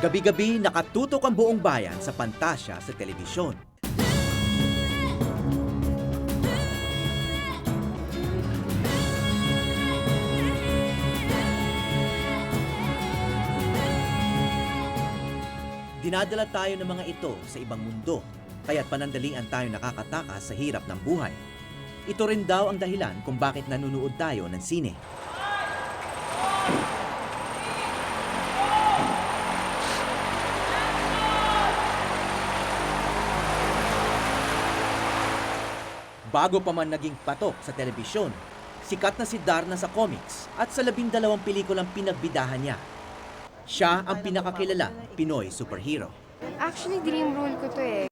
Gabi-gabi nakatutok ang buong bayan sa pantasya sa telebisyon. Dinadala tayo ng mga ito sa ibang mundo, kaya't panandalian tayo nakakatakas sa hirap ng buhay. Ito rin daw ang dahilan kung bakit nanunood tayo ng sine. Bago pa man naging patok sa telebisyon, sikat na si Darna sa comics at sa 12 pelikulang pinagbidahan niya. Siya ang pinakakilalang Pinoy superhero. Actually, dream role ko to eh.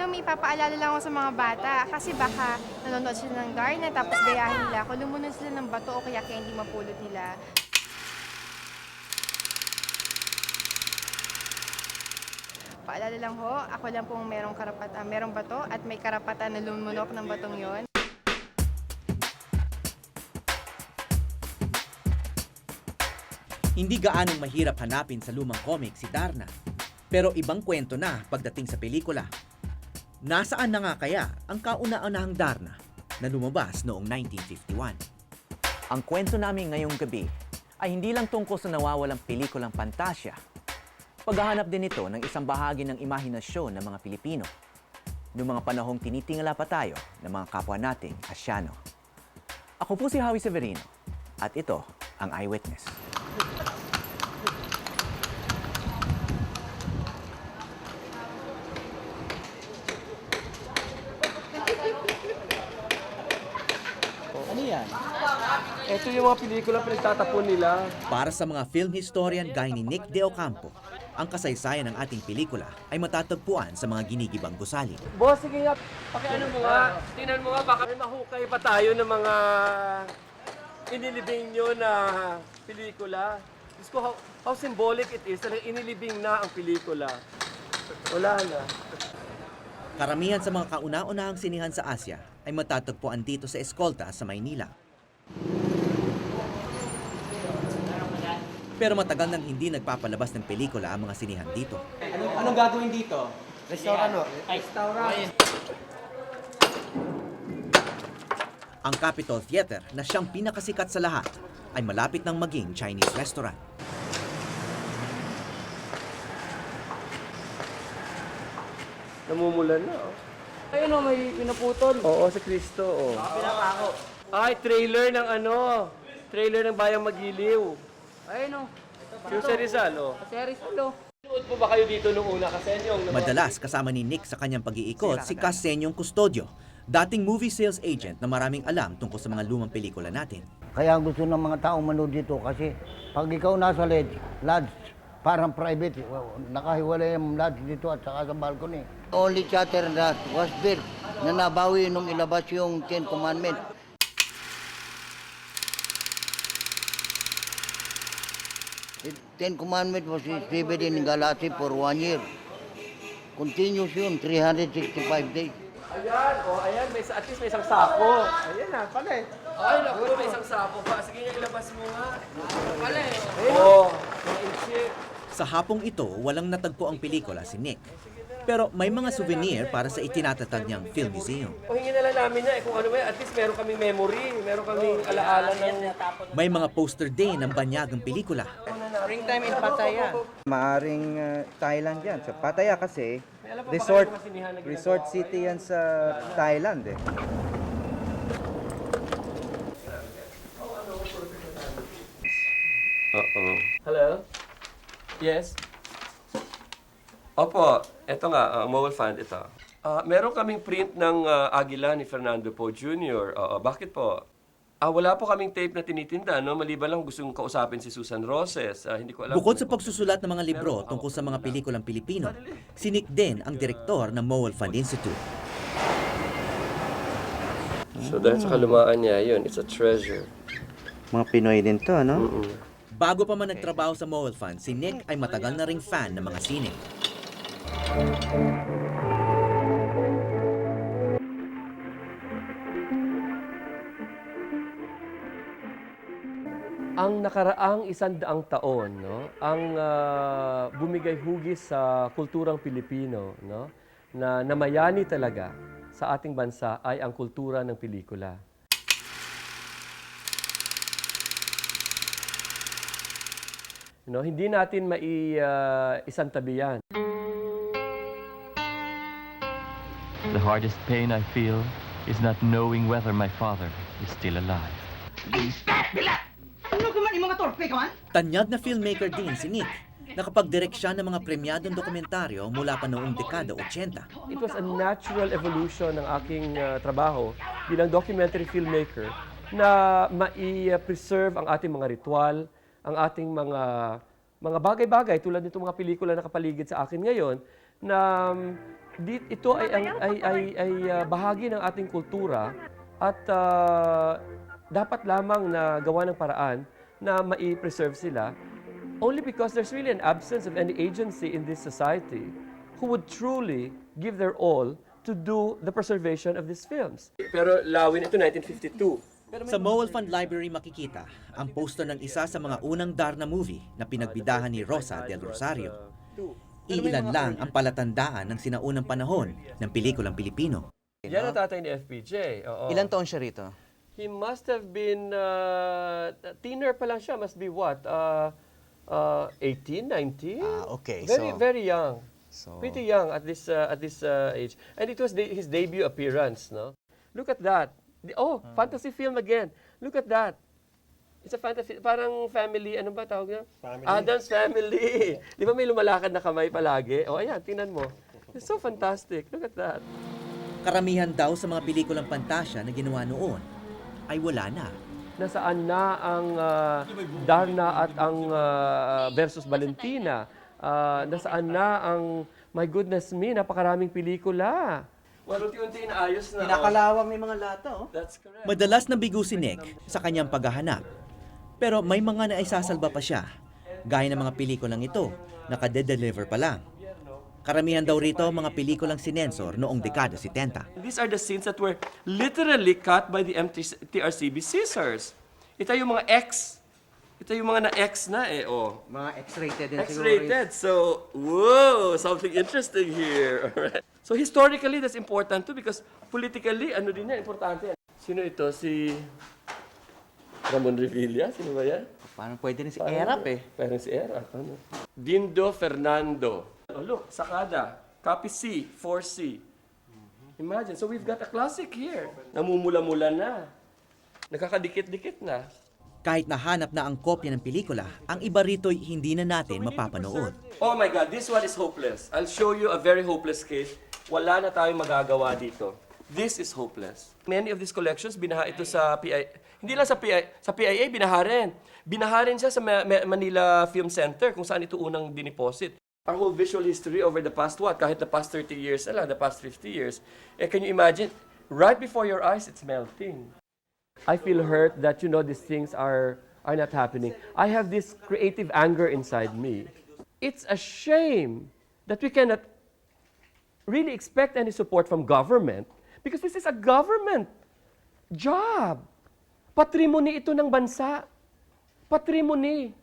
May papaalala lang ako sa mga bata kasi baka nanonood sila ng Darna tapos gayahin nila ako, lumunod sila ng bato o kaya candy mapulot nila. Paalala lang ho, ako lang pong merong bato at may karapatan na lumunok ng batong yon. Hindi gaanong mahirap hanapin sa lumang comic si Darna. Pero ibang kwento na pagdating sa pelikula. Nasaan na nga kaya ang kauna-unahang Darna na lumabas noong 1951? Ang kwento namin ngayong gabi ay hindi lang tungkol sa nawawalang pelikulang pantasya. Paghahanap din ito ng isang bahagi ng imahinasyon ng mga Pilipino noong mga panahong tinitingala pa tayo ng mga kapwa nating Asyano. Ako po si Howie Severino at ito ang Eyewitness. Ano yan? Ito yung mga pelikula pinagtatapon nila. Para sa mga film historian gaya ni Nick De Ocampo, ang kasaysayan ng ating pelikula ay matatagpuan sa mga ginigibang gusali. Boss, sige nga. Pakiano mo nga. Tingnan mo nga, baka may mahukay pa tayo ng mga inilibing nyo na pelikula. Diyos ko, how symbolic it is na inilibing na ang pelikula. Wala na. Karamihan sa mga kauna-unahang sinihan sa Asya ay matatagpuan dito sa Escolta sa Maynila. Pero matagal nang hindi nagpapalabas ng pelikula ang mga sinihan dito. Anong gagawin dito? Restaurant. Ang Capitol Theater na siyang pinakasikat sa lahat ay malapit nang maging Chinese restaurant. Namumulan na, oh. Ayun o, may pinaputol. Oo, si Cristo, oh. Pinapako. Ay, trailer ng ano? Trailer ng Bayang Magiliw. Ayun o. Yung sa Rizal, oh. Series ulo. Nood po ba kayo dito nung una? Kasi yung Madalas kasama ni Nick sa kanyang pag-iikot si Casenyong Custodio, dating movie sales agent na maraming alam tungkol sa mga lumang pelikula natin. Kaya gusto ng mga taong manood dito kasi pag ikaw nasa lodge, parang private, nakahiwalay yung lodge dito at saka sa balcony. Only charter that was built na nabawi nung ilabas yung Ten Commandments. The Ten Commandments was distributed in Galati for 1 year. Continuous yun, 365 days. Ayan, oh, ayan, at least may isang sako. Ayan na, pala eh. Ay, naku, may isang sako pa. Sige nga, ilabas mo nga. Pala eh. Ayun, oh, may Sa hapong ito, walang natagpo ang pelikula si Nick. Pero may mga souvenir para sa itinatatag niyang film museum. O hingin na lang namin niya, kung ano ba, at least meron kaming memory, meron kaming alaala ng... May mga poster din ng banyagang pelikula. Springtime in Pattaya. Maaring Thailand yan. So, Pattaya kasi May alam pa ba kayo ng mga sinihan na ginagawa resort ko? city yan sa Thailand eh. Hello? Yes? Opo, eto nga, Mobile Fund, ito. Meron kaming print ng Agila ni Fernando Poe Jr. Bakit po? Wala po kaming tape na tinitinda, no? Maliban lang gusto kong kausapin si Susan Roses. Hindi ko alam. Bukod sa pagsusulat ng mga libro tungkol sa mga pelikulang Pilipino, si Nick din ang direktor ng Mowal Fund Institute. So dahil sa kalumaan niya, yun, it's a treasure. Mga Pinoy din to, no? Bago pa man nagtrabaho sa Mowal Fund, si Nick ay matagal na ring fan ng mga sine. Ang nakaraang 100 taon, no, ang bumigay hugis sa kulturang Pilipino, no, na namayani talaga sa ating bansa ay ang kultura ng pelikula. No, hindi natin isantabi yan. The hardest pain I feel is not knowing whether my father is still alive. Tanyag na filmmaker din si Nick. Nakapag-direct siya ng mga premyadong dokumentaryo mula pa noong dekada 80. It was a natural evolution ng aking trabaho bilang documentary filmmaker na mai-preserve ang ating mga ritual, ang ating mga bagay-bagay tulad nitong mga pelikula na nakapaligid sa akin ngayon na ito ay bahagi ng ating kultura at dapat lamang na gawa ng paraan na mai-preserve sila only because there's really an absence of any agency in this society who would truly give their all to do the preservation of these films. Pero lawin ito 1952. Sa Mowal Fund Library makikita ang poster ng isa sa mga unang Darna movie na pinagbidahan ni Rosa del Rosario. Iilan lang ang palatandaan ng sinaunang panahon ng pelikulang Pilipino. Yan ang tatay ni FPJ. Oo. Ilan taon siya rito? He must have been, teener pa lang siya, must be what? 18, 19? Okay. Very young. Pretty young at this age. And it was his debut appearance, no? Look at that. Fantasy film again. Look at that. It's a fantasy, parang family, ano ba tawag niya? Addams Family. Di ba may lumalakad na kamay palagi? Ayan, tingnan mo. It's so fantastic. Look at that. Karamihan daw sa mga pelikulang pantasya na ginawa noon ay wala na. Nasaan na ang Darna at ang versus Valentina? Nasaan na ang, my goodness me, napakaraming pelikula. Well, unti-unti inaayos na. Pinakalawang may mga lata, oh. That's correct. Madalas nabigo si Nick sa kanyang paghahanap. Pero may mga naisasalba pa siya, gaya ng mga pelikulang ito, nakade-deliver pa lang. Karamihan daw rito mga pelikulang sinensor noong dekada 70. These are the scenes that were literally cut by the MTRCB scissors. Ito yung mga X. Ito yung mga na-X na Mga X-rated din siguro. X-rated. So, whoa, something interesting here. Alright. So, historically, that's important too because politically, ano din yan, importante. Sino ito? Si Ramon Revilla? Sino ba yan? Parang pwede rin si Erap eh. Parang si Erap. Ano? Dindo Fernando. Oh, look, Sakada. Copy C, 4C. Imagine. So, we've got a classic here. Namumula-mula na. Nakakadikit-dikit na. Kahit nahanap na ang kopya ng pelikula, ang iba rito'y hindi na natin mapapanood. Oh my God, this one is hopeless. I'll show you a very hopeless case. Wala na tayong magagawa dito. This is hopeless. Many of these collections, binaha ito sa PIA. Hindi lang sa PIA, binaha rin. Binaha rin siya sa Manila Film Center kung saan ito unang diniposit. Our whole visual history over the past kahit the past 30 years, the past 50 years, can you imagine, right before your eyes, it's melting. I feel hurt that, these things are not happening. I have this creative anger inside me. It's a shame that we cannot really expect any support from government because this is a government job. Patrimony ito ng bansa. Patrimony.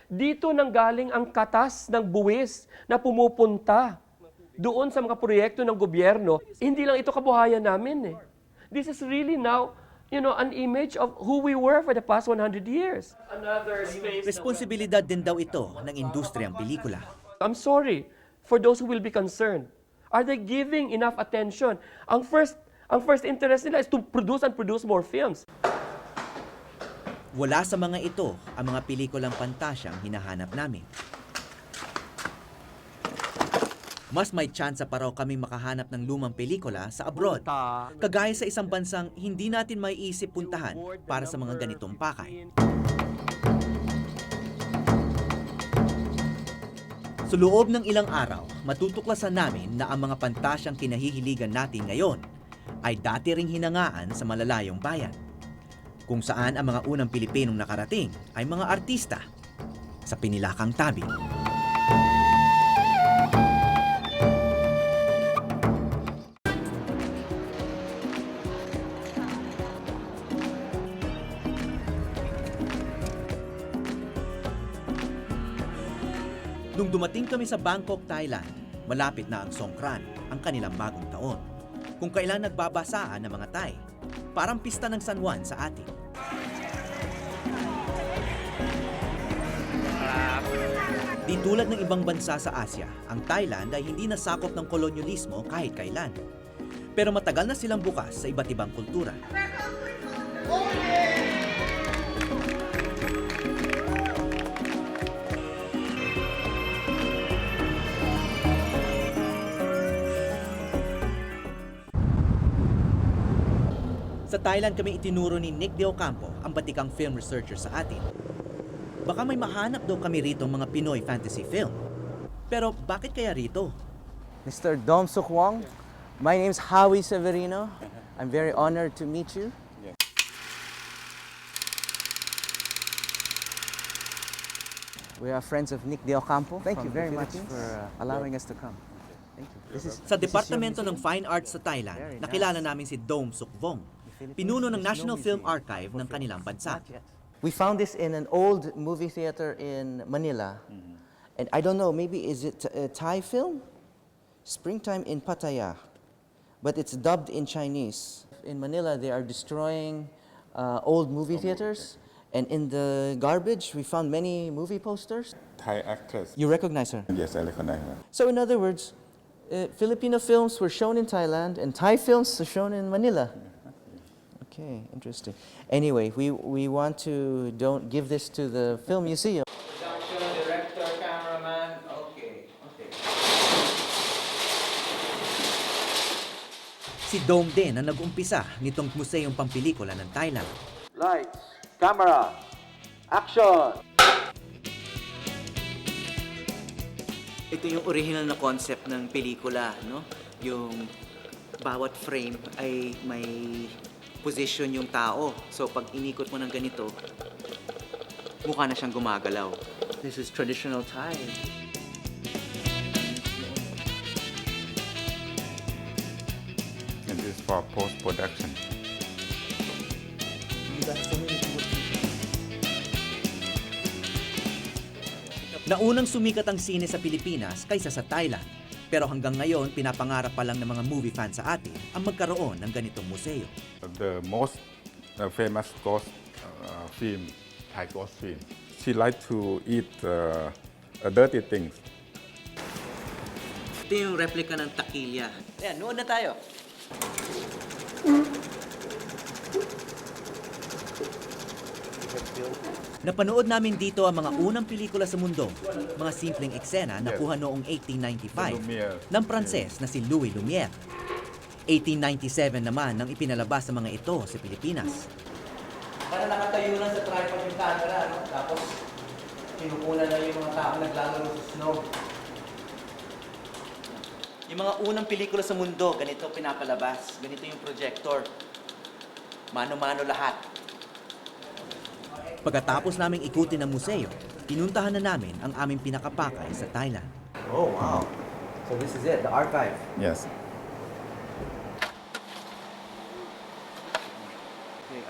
Dito nanggaling ang katas ng buwis na pumupunta doon sa mga proyekto ng gobyerno. Hindi lang ito kabuhayan namin eh. This is really now an image of who we were for the past 100 years. Responsibilidad din daw ito ng industriyang pelikula. I'm sorry for those who will be concerned. Are they giving enough attention? Ang first interest nila is to produce and produce more films. Wala sa mga ito ang mga pelikulang pantasyang hinahanap namin. Mas may tsansa pa raw kaming makahanap ng lumang pelikula sa abroad. Kagaya sa isang bansang hindi natin maiisip puntahan para sa mga ganitong pakay. Sa loob ng ilang araw, matutuklasan namin na ang mga pantasyang kinahihiligan natin ngayon ay dati ring hinangaan sa malalayong bayan, kung saan ang mga unang Pilipinong nakarating ay mga artista sa pinilakang tabi. Nung dumating kami sa Bangkok, Thailand, malapit na ang Songkran, ang kanilang bagong taon. Kung kailan nagbabasaan ng mga Thai, parang pista ng San Juan sa atin. Di tulad ng ibang bansa sa Asia, ang Thailand ay hindi nasakop ng kolonyalismo kahit kailan. Pero matagal na silang bukas sa iba't ibang kultura. Sa Thailand kami itinuro ni Nick De Ocampo, ang batikang film researcher sa atin. Baka may mahanap daw kami rito mga Pinoy fantasy film. Pero bakit kaya rito? Mr. Dom Suk Wong, my name's Howie Severino. I'm very honored to meet you. We are friends of Nick De Ocampo. Thank you very much for allowing us to come. Thank you. Sa Departamento ng Fine Arts sa Thailand, nakilala namin si Dom Suk Vong, pinuno ng National Film Archive ng kanilang bansa. We found this in an old movie theater in Manila. And I don't know, maybe is it a Thai film? Springtime in Pattaya. But it's dubbed in Chinese. In Manila, they are destroying old movie theaters. And in the garbage, we found many movie posters. Thai actress. You recognize her? Yes, I recognize her. So in other words, Filipino films were shown in Thailand and Thai films are shown in Manila. Okay, interesting. Anyway, we want to don't give this to the film museum. Director, cameraman, okay. Si Dom din ang nag-umpisa nitong museyong pampelikula ng Thailand. Lights, camera, action! Ito yung original na concept ng pelikula, no? Yung bawat frame ay may position yung tao. So pag inikot mo ng ganito, mukha na siyang gumagalaw. This is traditional Thai. And this is for post-production. Naunang sumikat ang sine sa Pilipinas kaysa sa Thailand. Pero hanggang ngayon, pinapangarap pa lang ng mga movie fans sa atin ang magkaroon ng ganitong museo. The most famous ghost film, Thai ghost film. She liked to eat dirty things. Ito yung replica ng takilya. Ayan, noon na tayo. Napanood namin dito ang mga unang pelikula sa mundo, mga simpleng eksena na kuha noong 1895 Lumiere. ng Pranses na si Louis Lumiere. 1897 naman nang ipinalabas sa mga ito sa Pilipinas. Para nakatayo lang sa tripod yung camera, no? Tapos kinukunan na yung mga tao naglalaro sa snow. Yung mga unang pelikula sa mundo, ganito pinapalabas. Ganito yung projector. Mano-mano lahat. Pagkatapos naming ikutin ang museo, pinuntahan na namin ang aming pinakapakay sa Thailand. Oh, wow. So this is it, the archive. Yes.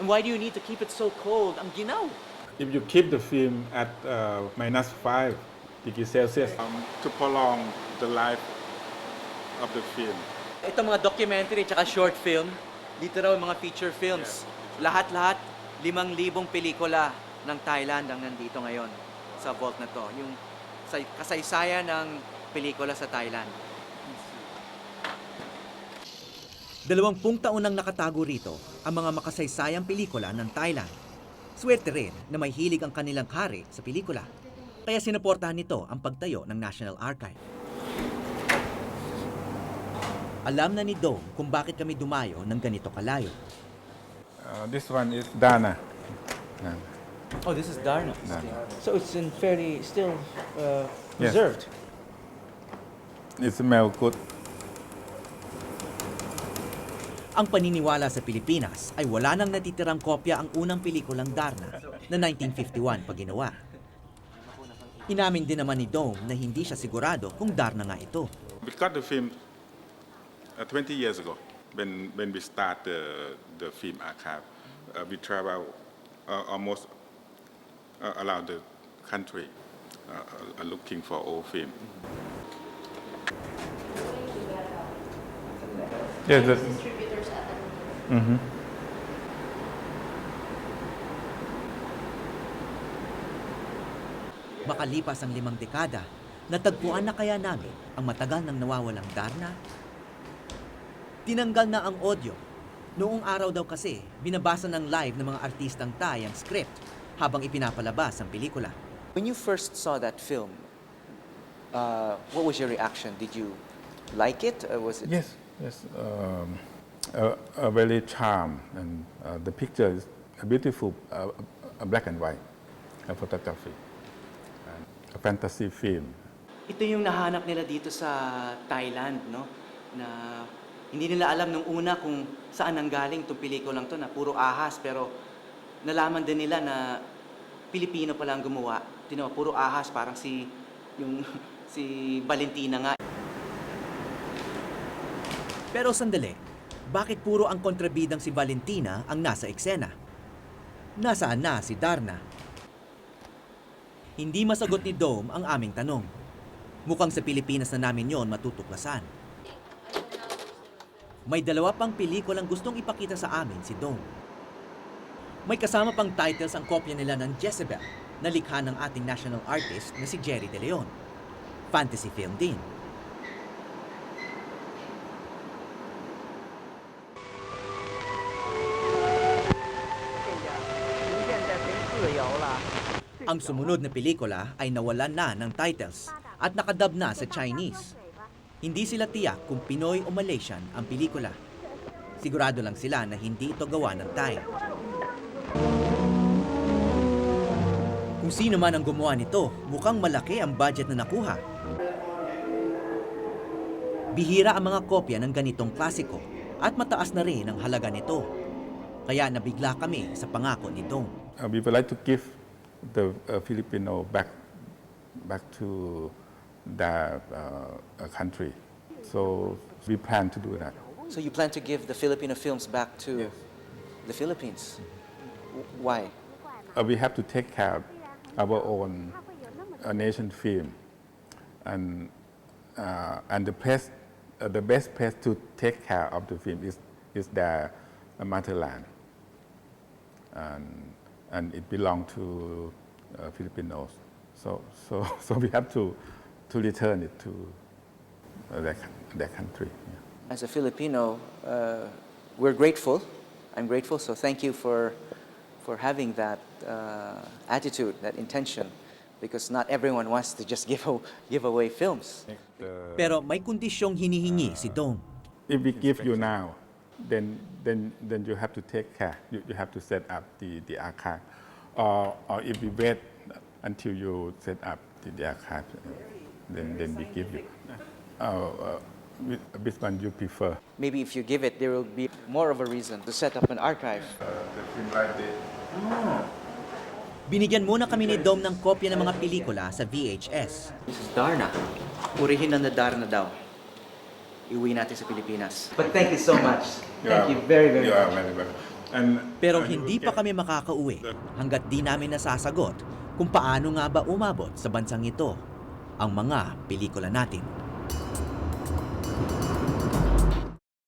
And why do you need to keep it so cold? Ang ginaw. If you keep the film at -5 degrees Celsius, to prolong the life of the film. Ito mga documentary at short film, dito raw yung mga feature films. Lahat-lahat, 5,000 pelikula ng Thailand ang nandito ngayon sa vault na to. Yung kasaysayan ng pelikula sa Thailand. 20 taon nang nakatago rito ang mga makasaysayang pelikula ng Thailand. Swerte rin na may hilig ang kanilang hari sa pelikula. Kaya sinuportahan nito ang pagtayo ng National Archive. Alam na ni Dom kung bakit kami dumayo ng ganito kalayo. This one is Dana. Oh, this is Darna. Dana. So it's in fairly still Yes. preserved. It smells good. Ang paniniwala sa Pilipinas ay wala nang natitirang kopya ang unang pelikulang Darna na 1951 pa ginawa. Inamin din naman ni Dom na hindi siya sigurado kung Darna nga ito. We got the film 20 years ago when we start the film archive. We travel almost around the country looking for old film. Yeah, the distributors at the Makalipas ang 5 dekada, natagpuan na kaya namin ang matagal nang nawawalang Darna? Tinanggal na ang audio. Noong araw daw kasi, binabasa ng live ng mga artistang Thai ang script habang ipinapalabas ang pelikula. When you first saw that film, what was your reaction? Did you like it? Or was it? yes, a very charm, and the picture is a beautiful black and white photography, and a fantasy film. Ito yung nahanap nila dito sa Thailand, no? Na hindi nila alam nung una kung saan nanggaling itong pelikulang to na puro ahas, pero nalaman din nila na Pilipino pala ang gumawa. Tinawa, puro ahas, parang si Valentina nga. Pero sandali, bakit puro ang kontrabidang si Valentina ang nasa eksena? Nasaan na si Darna? Hindi masagot ni Dome ang aming tanong. Mukhang sa Pilipinas na namin yon matutuklasan. May 2 pang pelikulang gustong ipakita sa amin si Dome. May kasama pang titles ang kopya nila ng Jezebel na likha ng ating national artist na si Jerry De Leon. Fantasy film din. Ang sumunod na pelikula ay nawalan na ng titles at nakadub na sa Chinese. Hindi sila tiyak kung Pinoy o Malaysian ang pelikula. Sigurado lang sila na hindi ito gawa ng Thai. Kung sino man ang gumawa nito, mukhang malaki ang budget na nakuha. Bihira ang mga kopya ng ganitong klasiko at mataas na rin ang halaga nito. Kaya nabigla kami sa pangako ni Dong. We would like to give the Filipino back to their country. So we plan to do that. So you plan to give the Filipino films back to the Philippines? Why? We have to take care of our own nation film, and the best place to take care of the film is their motherland, and it belongs to Filipinos. So we have to return it to their country. Yeah. As a Filipino, we're grateful. I'm grateful, so thank you for having that attitude, that intention, because not everyone wants to just give away films. Pero may kondisyong hinihingi si Dong. If we give you now, then you have to take care. You have to set up the archive, or if we wait until you set up the archive, then we give you. Which one you prefer? Maybe if you give it, there will be more of a reason to set up an archive. The film like this. Binigyan muna kami ni Dom ng kopya ng mga pelikula sa VHS. This is Darna. Original na Darna daw. Iuwi natin sa Pilipinas. But thank you so much. Thank you very, very You are much. very welcome. And Pero hindi pa kami makakauwi hanggat di namin nasasagot kung paano nga ba umabot sa bansang ito ang mga pelikula natin.